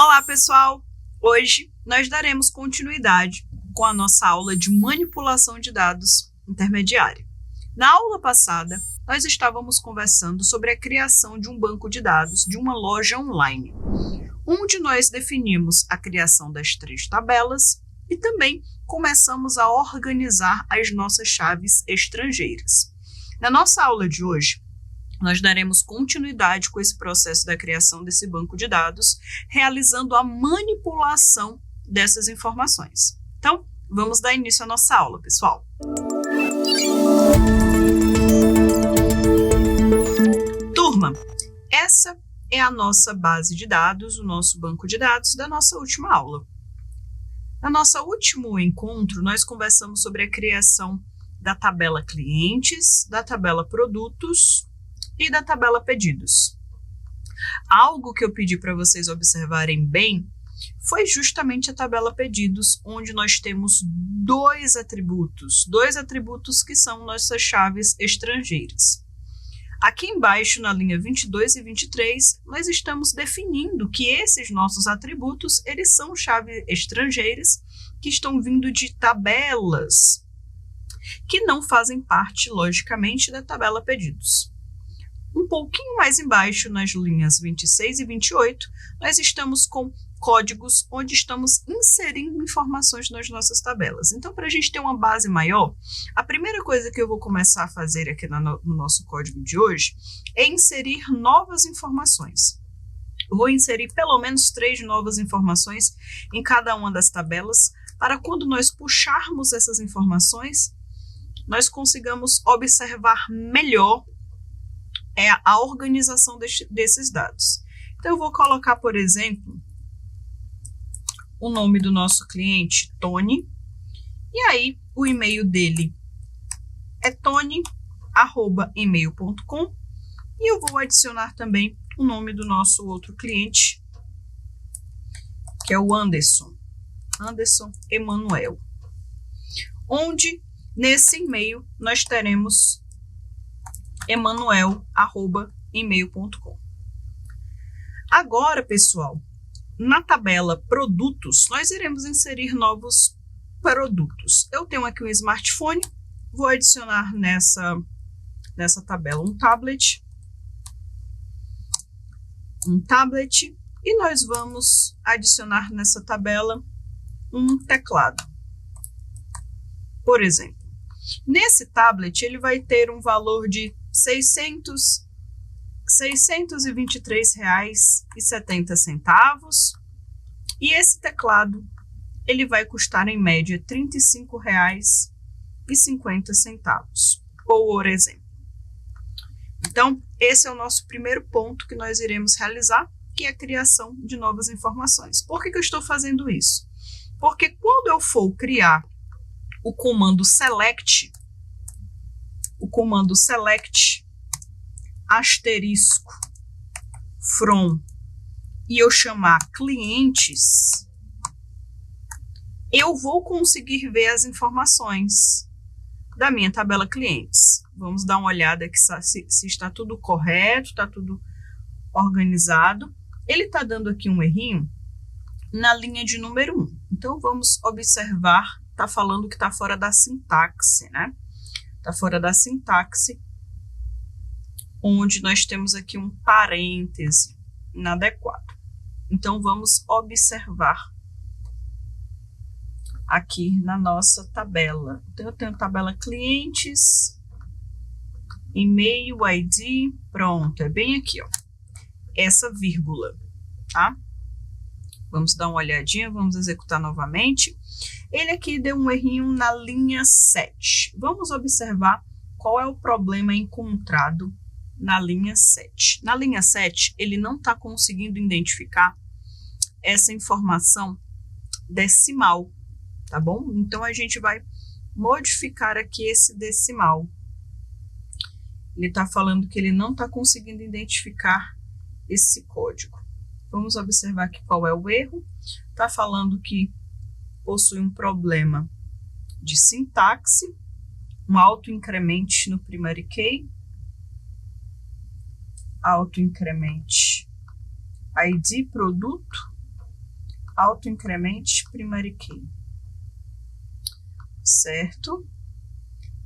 Olá, pessoal! Hoje nós daremos continuidade com a nossa aula de manipulação de dados intermediária. Na aula passada, nós estávamos conversando sobre a criação de um banco de dados de uma loja online, onde nós definimos a criação das 3 tabelas e também começamos a organizar as nossas chaves estrangeiras. Na nossa aula de hoje, nós daremos continuidade com esse processo da criação desse banco de dados, realizando a manipulação dessas informações. Então, vamos dar início à nossa aula, pessoal. Turma, essa é a nossa base de dados, o nosso banco de dados da nossa última aula. No nosso último encontro, nós conversamos sobre a criação da tabela clientes, da tabela produtos e da tabela pedidos. Algo que eu pedi para vocês observarem bem foi justamente a tabela pedidos, onde nós temos dois atributos que são nossas chaves estrangeiras. Aqui embaixo, na linha 22 e 23, nós estamos definindo que esses nossos atributos, eles são chaves estrangeiras que estão vindo de tabelas que não fazem parte, logicamente, da tabela pedidos. Um pouquinho mais embaixo, nas linhas 26 e 28, nós estamos com códigos onde estamos inserindo informações nas nossas tabelas. Então, para a gente ter uma base maior, a primeira coisa que eu vou começar a fazer aqui no nosso código de hoje é inserir novas informações. Eu vou inserir pelo menos 3 novas informações em cada uma das tabelas, para quando nós puxarmos essas informações, nós consigamos observar melhor a organização desses dados. Então, eu vou colocar, por exemplo, o nome do nosso cliente, Tony, e aí o e-mail dele é tony@email.com, e eu vou adicionar também o nome do nosso outro cliente, que é o Anderson Emanuel, onde nesse e-mail nós teremos emanuel@email.com. Agora, pessoal, na tabela produtos, nós iremos inserir novos produtos. Eu tenho aqui um smartphone, vou adicionar nessa tabela um tablet, e nós vamos adicionar nessa tabela um teclado. Por exemplo, nesse tablet ele vai ter um valor de R$ 623,70, e esse teclado ele vai custar em média R$ 35,50, por exemplo. Então, esse é o nosso primeiro ponto que nós iremos realizar, que é a criação de novas informações. Por que eu estou fazendo isso? Porque quando eu for criar o comando select asterisco from e eu chamar clientes, eu vou conseguir ver as informações da minha tabela clientes. Vamos dar uma olhada aqui se está tudo correto, está tudo organizado. Ele está dando aqui um errinho na linha de número 1. Então, vamos observar, está falando que está fora da sintaxe, né? Está fora da sintaxe, onde nós temos aqui um parêntese inadequado. Então, vamos observar aqui na nossa tabela. Então, eu tenho a tabela clientes, e-mail, ID, pronto, é bem aqui, ó, essa vírgula, tá? Vamos dar uma olhadinha, vamos executar novamente. Ele aqui deu um errinho na linha 7. Vamos observar qual é o problema encontrado na linha 7. Na linha 7, ele não está conseguindo identificar essa informação decimal, tá bom? Então, a gente vai modificar aqui esse decimal. Ele está falando que ele não está conseguindo identificar esse código. Vamos observar aqui qual é o erro. Está falando que possui um problema de sintaxe, um autoincremente no primary key, autoincremente ID produto, auto-incremente primary key. Certo?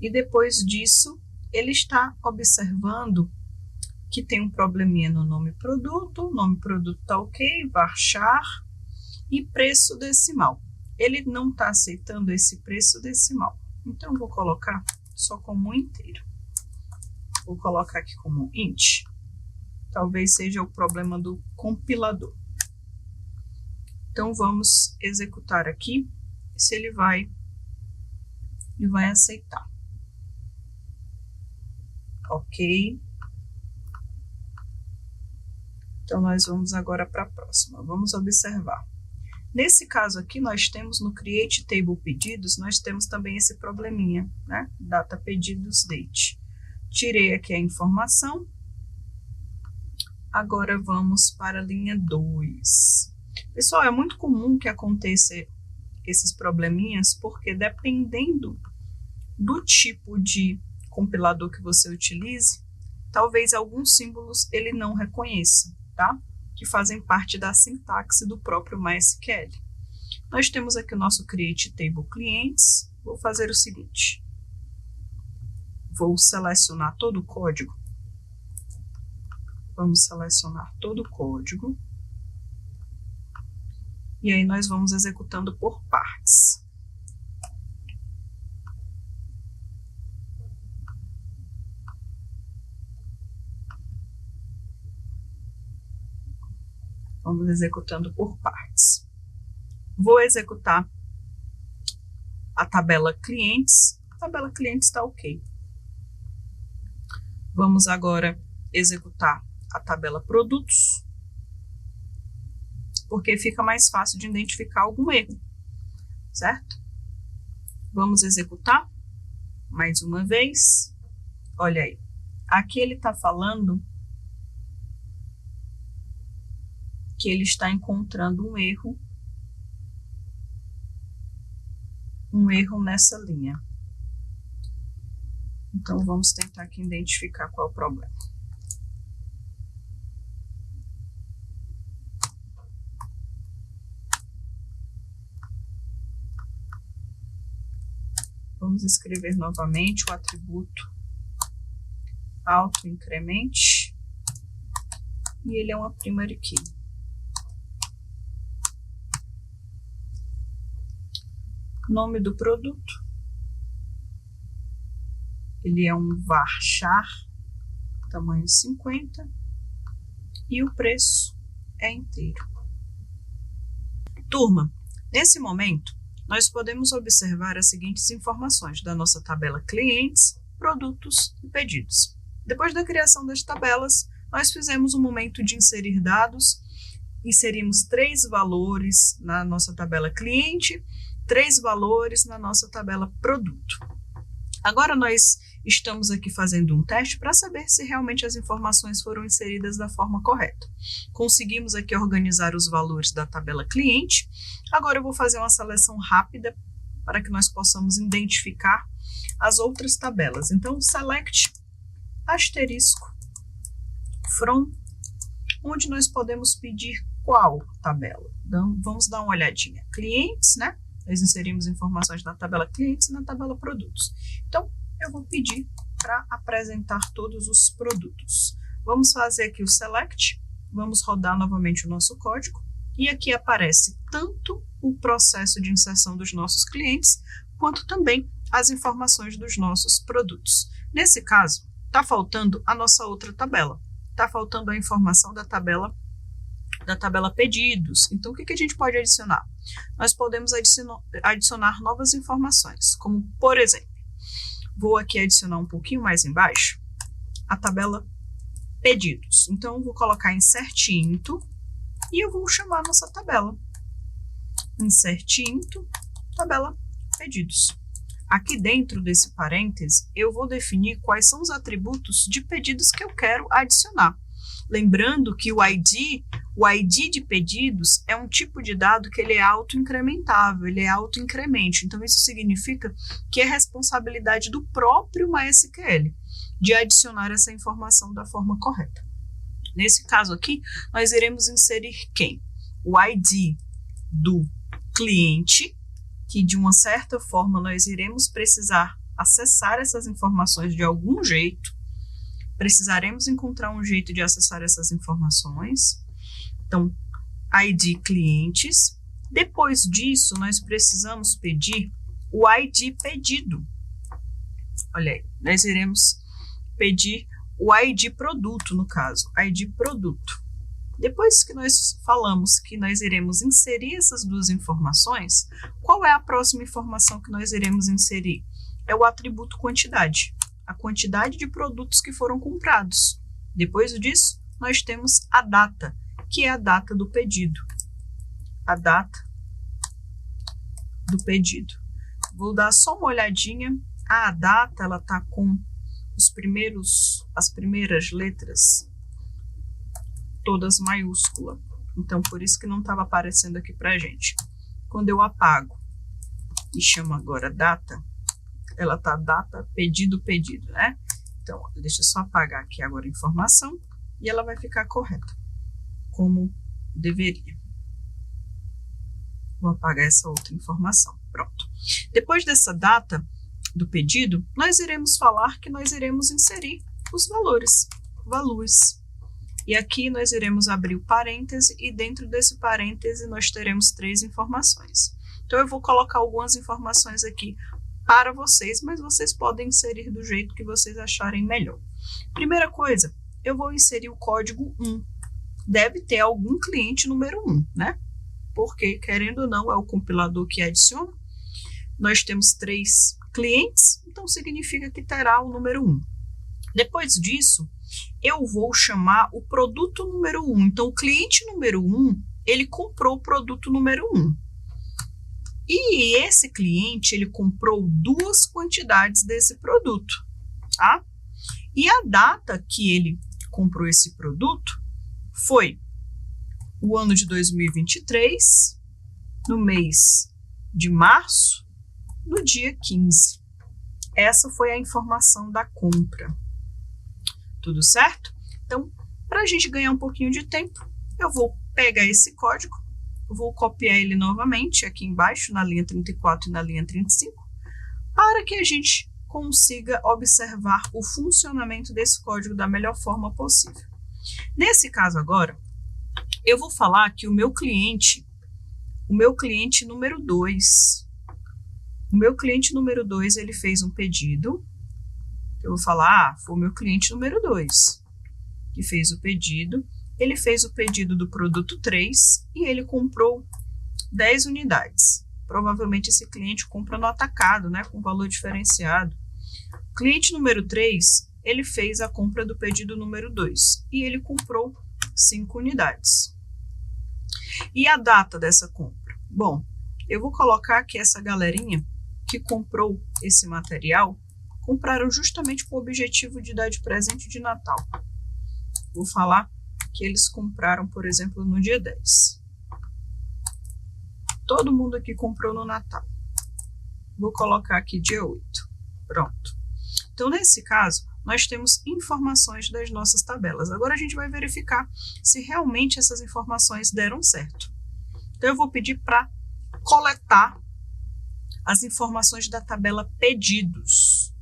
E depois disso, ele está observando que tem um probleminha no nome produto. O nome produto está ok, varchar e preço decimal. Ele não está aceitando esse preço decimal. Então, vou colocar só como inteiro. Vou colocar aqui como int. Talvez seja o problema do compilador. Então, vamos executar aqui, se ele vai aceitar. Ok. Então, nós vamos agora para a próxima. Vamos observar. Nesse caso aqui, nós temos no Create Table Pedidos, nós temos também esse probleminha, né? Data pedidos date. Tirei aqui a informação. Agora vamos para a linha 2. Pessoal, é muito comum que aconteça esses probleminhas, porque dependendo do tipo de compilador que você utilize, talvez alguns símbolos ele não reconheça, tá? Que fazem parte da sintaxe do próprio MySQL. Nós temos aqui o nosso Create Table Clients. Vou fazer o seguinte. Vou selecionar todo o código. Vamos selecionar todo o código. E aí nós vamos executando por partes. Vamos executando por partes. Vou executar a tabela clientes. A tabela clientes está ok. Vamos agora executar a tabela produtos, porque fica mais fácil de identificar algum erro, certo? Vamos executar mais uma vez. Olha aí. Aqui ele está falando que ele está encontrando um erro nessa linha. Então, vamos tentar aqui identificar qual é o problema. Vamos escrever novamente o atributo auto-incremente e ele é uma primary key. Nome do produto, ele é um varchar, tamanho 50, e o preço é inteiro. Turma, nesse momento, nós podemos observar as seguintes informações da nossa tabela clientes, produtos e pedidos. Depois da criação das tabelas, nós fizemos um momento de inserir dados, inserimos 3 valores na nossa tabela cliente, 3 valores na nossa tabela produto. Agora nós estamos aqui fazendo um teste para saber se realmente as informações foram inseridas da forma correta. Conseguimos aqui organizar os valores da tabela cliente. Agora eu vou fazer uma seleção rápida para que nós possamos identificar as outras tabelas. Então, select asterisco from, onde nós podemos pedir qual tabela. Então, vamos dar uma olhadinha. Clientes, né? Nós inserimos informações na tabela clientes e na tabela produtos. Então, eu vou pedir para apresentar todos os produtos. Vamos fazer aqui o select, vamos rodar novamente o nosso código, e aqui aparece tanto o processo de inserção dos nossos clientes, quanto também as informações dos nossos produtos. Nesse caso, está faltando a nossa outra tabela. Está faltando a informação da tabela pedidos. Então, o que a gente pode adicionar? Nós podemos adicionar novas informações, como, por exemplo, vou aqui adicionar um pouquinho mais embaixo a tabela pedidos. Então, eu vou colocar insert into e eu vou chamar a nossa tabela. Insert into, tabela pedidos. Aqui dentro desse parêntese, eu vou definir quais são os atributos de pedidos que eu quero adicionar. Lembrando que o ID de pedidos é um tipo de dado que ele é auto-incrementável, ele é auto-incremento. Então, isso significa que é responsabilidade do próprio MySQL de adicionar essa informação da forma correta. Nesse caso aqui, nós iremos inserir quem? O ID do cliente, que de uma certa forma nós iremos precisar acessar essas informações de algum jeito, precisaremos encontrar um jeito de acessar essas informações. Então, ID clientes. Depois disso, nós precisamos pedir o ID pedido. Olha aí, nós iremos pedir o ID produto, no caso, ID produto. Depois que nós falamos que nós iremos inserir essas duas informações, qual é a próxima informação que nós iremos inserir? É o atributo quantidade, a quantidade de produtos que foram comprados. Depois disso, nós temos a data, que é a data do pedido. A data do pedido. Vou dar só uma olhadinha. A data, ela está com as primeiras letras todas maiúsculas. Então, por isso que não estava aparecendo aqui pra gente. Quando eu apago e chamo agora data, ela tá data, pedido, né? Então, deixa eu só apagar aqui agora a informação e ela vai ficar correta, como deveria. Vou apagar essa outra informação. Pronto. Depois dessa data do pedido, nós iremos falar que nós iremos inserir os valores. E aqui nós iremos abrir o parêntese e dentro desse parêntese nós teremos 3 informações. Então eu vou colocar algumas informações aqui para vocês, mas vocês podem inserir do jeito que vocês acharem melhor. Primeira coisa, eu vou inserir o código 1. Deve ter algum cliente número 1, né? Porque, querendo ou não, é o compilador que adiciona. Nós temos 3 clientes, então significa que terá o número 1. Depois disso, eu vou chamar o produto número 1. Então, o cliente número 1, ele comprou o produto número 1. E esse cliente, ele comprou 2 quantidades desse produto, tá? E a data que ele comprou esse produto foi o ano de 2023, no mês de março, no dia 15. Essa foi a informação da compra. Tudo certo? Então, para a gente ganhar um pouquinho de tempo, eu vou pegar esse código, vou copiar ele novamente aqui embaixo, na linha 34 e na linha 35, para que a gente consiga observar o funcionamento desse código da melhor forma possível. Nesse caso agora, eu vou falar que o meu cliente número 2, ele fez um pedido. Eu vou falar, foi o meu cliente número 2 que fez o pedido. Ele fez o pedido do produto 3 e ele comprou 10 unidades. Provavelmente esse cliente compra no atacado, né, com valor diferenciado. O cliente número 3, ele fez a compra do pedido número 2 e ele comprou 5 unidades. E a data dessa compra? Bom, eu vou colocar que essa galerinha que comprou esse material compraram justamente com o objetivo de dar de presente de Natal. Vou falar que eles compraram, por exemplo, no dia 10. Todo mundo aqui comprou no Natal. Vou colocar aqui dia 8. Pronto. Então, nesse caso, nós temos informações das nossas tabelas. Agora a gente vai verificar se realmente essas informações deram certo. Então, eu vou pedir para coletar as informações da tabela pedidos.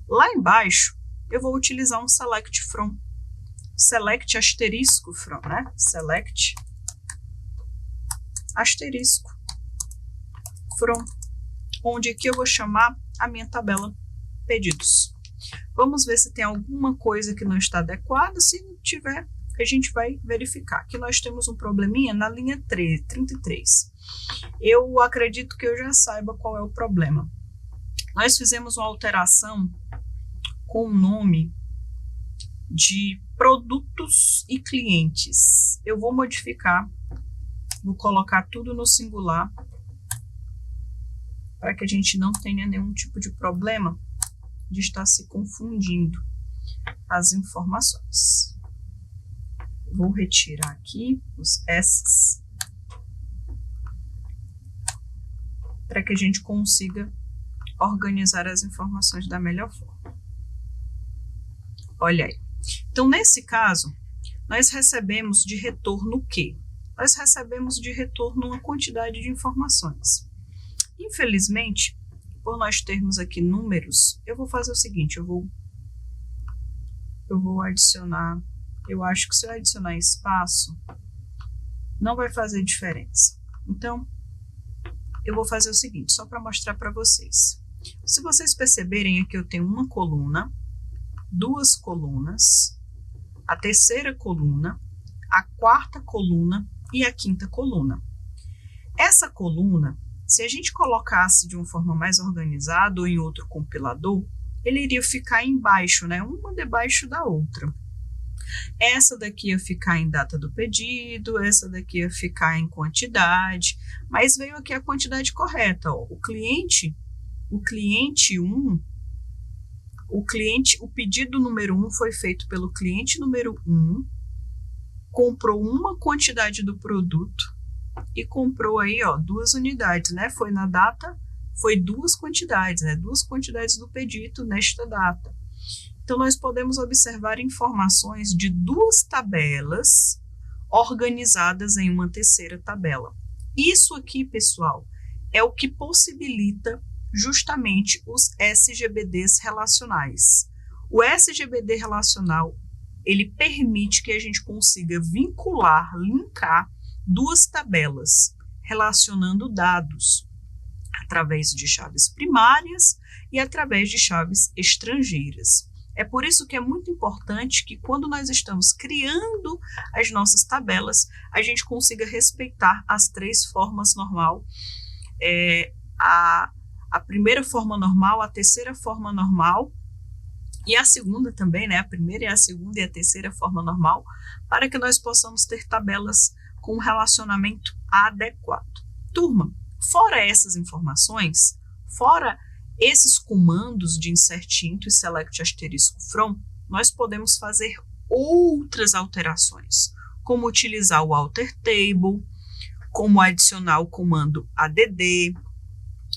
Lá embaixo, eu vou utilizar um select from. Select asterisco from, né? Select asterisco from, onde aqui eu vou chamar a minha tabela pedidos. Vamos ver se tem alguma coisa que não está adequada. Se não tiver, a gente vai verificar. Aqui nós temos um probleminha na linha 33. Eu acredito que eu já saiba qual é o problema. Nós fizemos uma alteração com o nome de produtos e clientes. Eu vou modificar, vou colocar tudo no singular, para que a gente não tenha nenhum tipo de problema de estar se confundindo as informações. Vou retirar aqui os S, para que a gente consiga organizar as informações da melhor forma. Olha aí. Então, nesse caso, nós recebemos de retorno o quê? nós recebemos de retorno uma quantidade de informações. Infelizmente, por nós termos aqui números, eu vou fazer o seguinte, eu vou adicionar, eu acho que se eu adicionar espaço, não vai fazer diferença. Então, eu vou fazer o seguinte, só para mostrar para vocês. Se vocês perceberem aqui, eu tenho uma coluna, duas colunas, a terceira coluna, a quarta coluna e a quinta coluna. Essa coluna, se a gente colocasse de uma forma mais organizada ou em outro compilador, ele iria ficar embaixo, né? Uma debaixo da outra. Essa daqui ia ficar em data do pedido, essa daqui ia ficar em quantidade, mas veio aqui a quantidade correta. Ó. O pedido número 1 foi feito pelo cliente número 1, comprou uma quantidade do produto e comprou aí, ó, 2 unidades, né? Foi na data, foi 2 quantidades, né? 2 quantidades do pedido nesta data. Então, nós podemos observar informações de 2 tabelas organizadas em uma terceira tabela. Isso aqui, pessoal, é o que possibilita justamente os SGBDs relacionais. O SGBD relacional, ele permite que a gente consiga vincular, linkar 2 tabelas, relacionando dados através de chaves primárias e através de chaves estrangeiras. É por isso que é muito importante que quando nós estamos criando as nossas tabelas, a gente consiga respeitar as 3 formas normal, a primeira forma normal, a terceira forma normal e a segunda também, né? A primeira e a segunda e a terceira forma normal, para que nós possamos ter tabelas com um relacionamento adequado. Turma, fora essas informações, fora esses comandos de insert into e select asterisco from, nós podemos fazer outras alterações, como utilizar o alter table, como adicionar o comando add,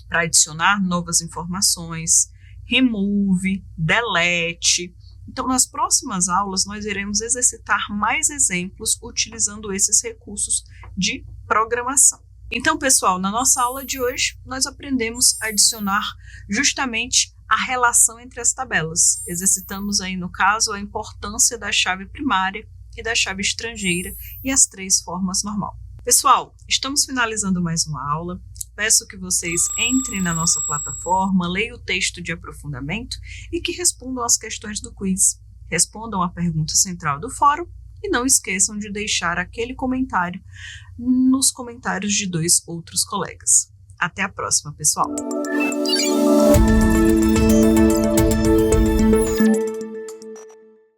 para adicionar novas informações, remove, delete. Então, nas próximas aulas, nós iremos exercitar mais exemplos utilizando esses recursos de programação. Então, pessoal, na nossa aula de hoje, nós aprendemos a adicionar justamente a relação entre as tabelas. Exercitamos aí, no caso, a importância da chave primária e da chave estrangeira e as 3 formas normal. Pessoal, estamos finalizando mais uma aula. Peço que vocês entrem na nossa plataforma, leiam o texto de aprofundamento e que respondam às questões do quiz. Respondam a pergunta central do fórum e não esqueçam de deixar aquele comentário nos comentários de 2 outros colegas. Até a próxima, pessoal!